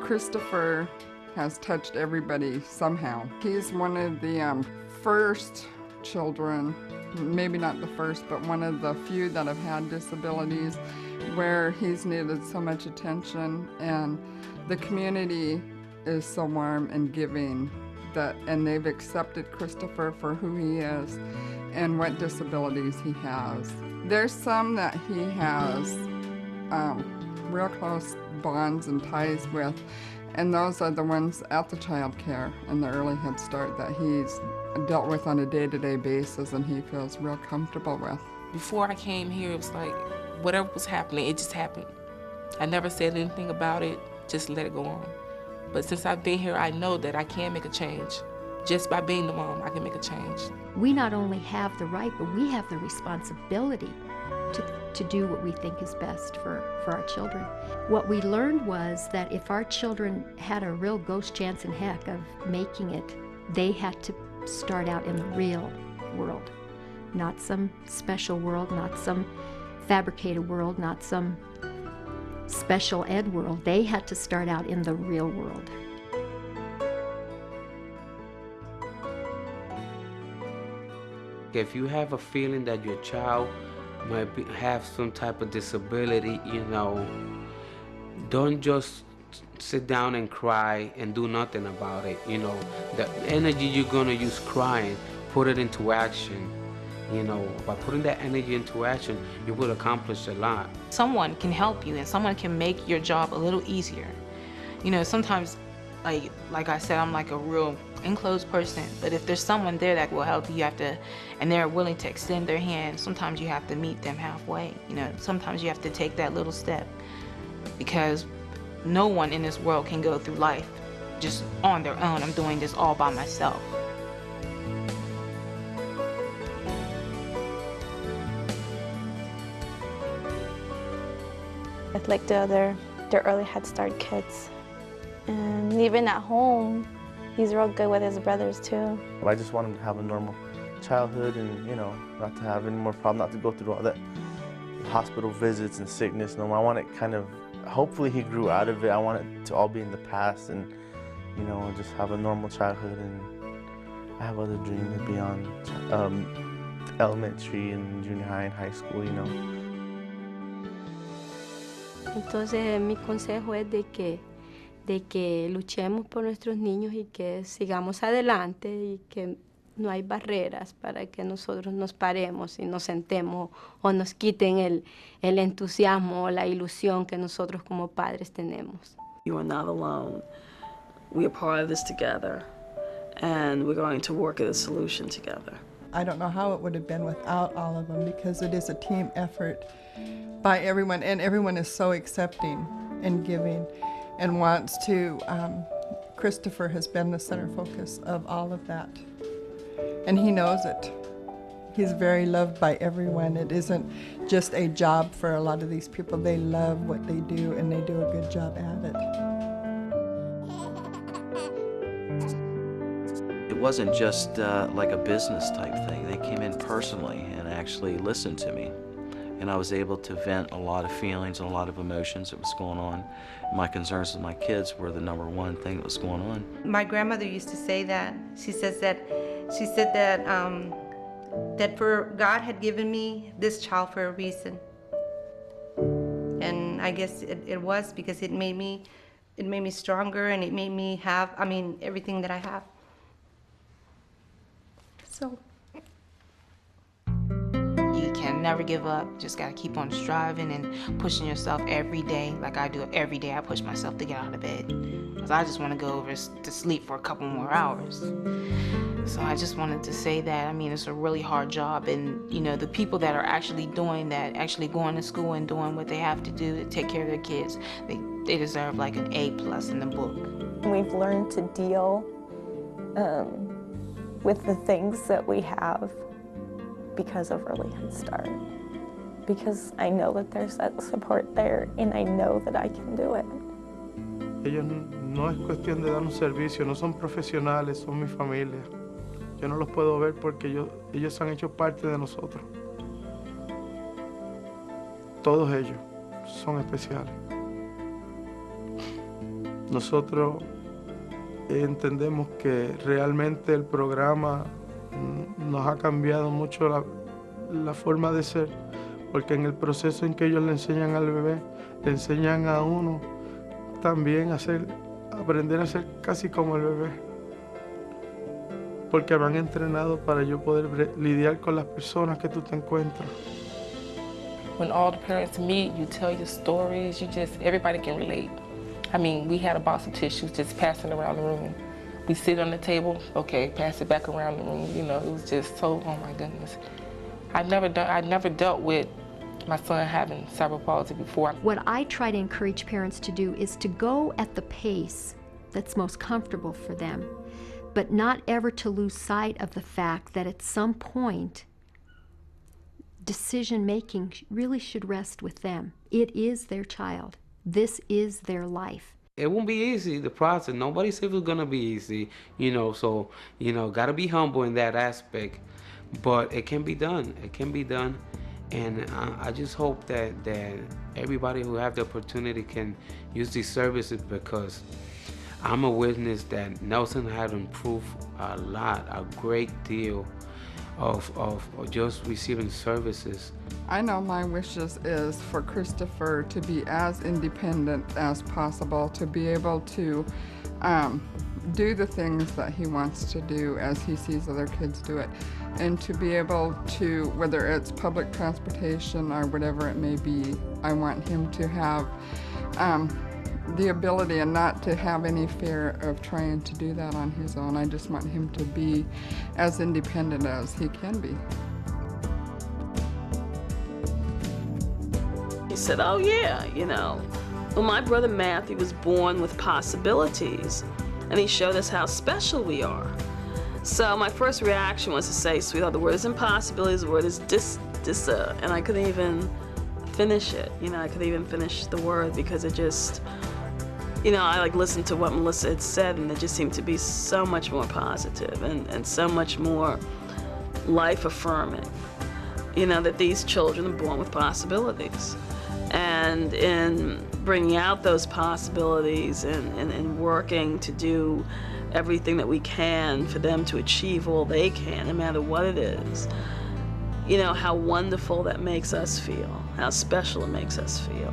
Christopher has touched everybody somehow. He's one of the first children, maybe not the first, but one of the few that have had disabilities where he's needed so much attention, and the community is so warm and giving and they've accepted Christopher for who he is and what disabilities he has. There's some that he has real close bonds and ties with, and those are the ones at the child care and the early Head Start that he's dealt with on a day-to-day basis and he feels real comfortable with. Before I came here, it was like whatever was happening, it just happened. I never said anything about it, just let it go on. But since I've been here, I know that I can make a change. Just by being the mom, I can make a change. We not only have the right, but we have the responsibility to do what we think is best for our children. What we learned was that if our children had a real ghost chance in heck of making it, they had to start out in the real world. Not some special world, not some fabricated world, not some special ed world. They had to start out in the real world. If you have a feeling that your child might have some type of disability, don't just sit down and cry and do nothing about it. The energy you're gonna use crying, put it into action. By putting that energy into action, you will accomplish a lot. Someone can help you and someone can make your job a little easier. Sometimes, like I said, I'm like a real enclosed person, but if there's someone there that will help you, and they're willing to extend their hand, sometimes you have to meet them halfway. Sometimes you have to take that little step, because no one in this world can go through life just on their own. I'm doing this all by myself. Like the early Head Start kids. And even at home, he's real good with his brothers too. I just want him to have a normal childhood and, not to have any more problems, not to go through all that hospital visits and sickness. No, I want it hopefully he grew out of it. I want it to all be in the past and, just have a normal childhood. And I have other dreams beyond elementary and junior high and high school, Entonces mi consejo es de que luchemos por nuestros niños y que sigamos adelante y que no hay barreras para que nosotros nos paremos y nos sentemos o nos quiten el entusiasmo o la ilusión que nosotros como padres tenemos. You are not alone. We are part of this together, and we're going to work at a solution together. I don't know how it would have been without all of them, because it is a team effort by everyone, and everyone is so accepting and giving and wants to. Christopher has been the center focus of all of that, and he knows it. He's very loved by everyone. It isn't just a job for a lot of these people. They love what they do, and they do a good job at it. It wasn't just like a business type thing. They came in personally and actually listened to me. And I was able to vent a lot of feelings and a lot of emotions that was going on. My concerns with my kids were the number one thing that was going on. My grandmother used to say that. She said that for God had given me this child for a reason. And I guess it was because it made me stronger, and it made me have, everything that I have. So. You can never give up. Just gotta keep on striving and pushing yourself every day, like I do every day. I push myself to get out of bed, because I just want to go over to sleep for a couple more hours. So I just wanted to say that, it's a really hard job, and the people that are actually doing that, actually going to school and doing what they have to do to take care of their kids, they deserve like an A+ in the book. We've learned to deal with the things that we have because of early Head Start. Because I know that there's that support there, and I know that I can do it. Ellos no es cuestión de dar un servicio, no son profesionales, son mi familia. Yo no los puedo ver porque ellos han hecho parte de nosotros. Todos ellos son especiales. Nosotros entendemos que realmente el programa nos ha cambiado mucho la forma de ser, porque en el proceso en que ellos le enseñan al bebé, le enseñan a uno también a aprender a ser casi como el bebé, porque me han entrenado para yo poder lidiar con las personas que tú te encuentras. When all the parents meet, you tell your stories, everybody can relate. I mean, we had a box of tissues just passing around the room. We sit on the table, okay, pass it back around the room. You know, it was just so, oh my goodness. I'd never dealt with my son having cerebral palsy before. What I try to encourage parents to do is to go at the pace that's most comfortable for them, but not ever to lose sight of the fact that at some point, decision-making really should rest with them. It is their child. This is their life. It won't be easy, the process. Nobody said it's gonna be easy, so, gotta be humble in that aspect. But it can be done. It can be done. And I just hope that everybody who have the opportunity can use these services, because I'm a witness that Nelson had improved a lot, a great deal of just receiving services. I know my wishes is for Christopher to be as independent as possible, to be able to do the things that he wants to do as he sees other kids do it, and to be able to, whether it's public transportation or whatever it may be, I want him to have the ability and not to have any fear of trying to do that on his own. I just want him to be as independent as he can be. He said, oh yeah, well, my brother Matthew was born with possibilities, and he showed us how special we are. So my first reaction was to say, sweetheart, the word is impossibilities, the word is and I couldn't even finish it. I couldn't even finish the word, because it just, I listened to what Melissa had said, and it just seemed to be so much more positive and so much more life-affirming, that these children are born with possibilities. And in bringing out those possibilities and working to do everything that we can for them to achieve all they can, no matter what it is, how wonderful that makes us feel, how special it makes us feel.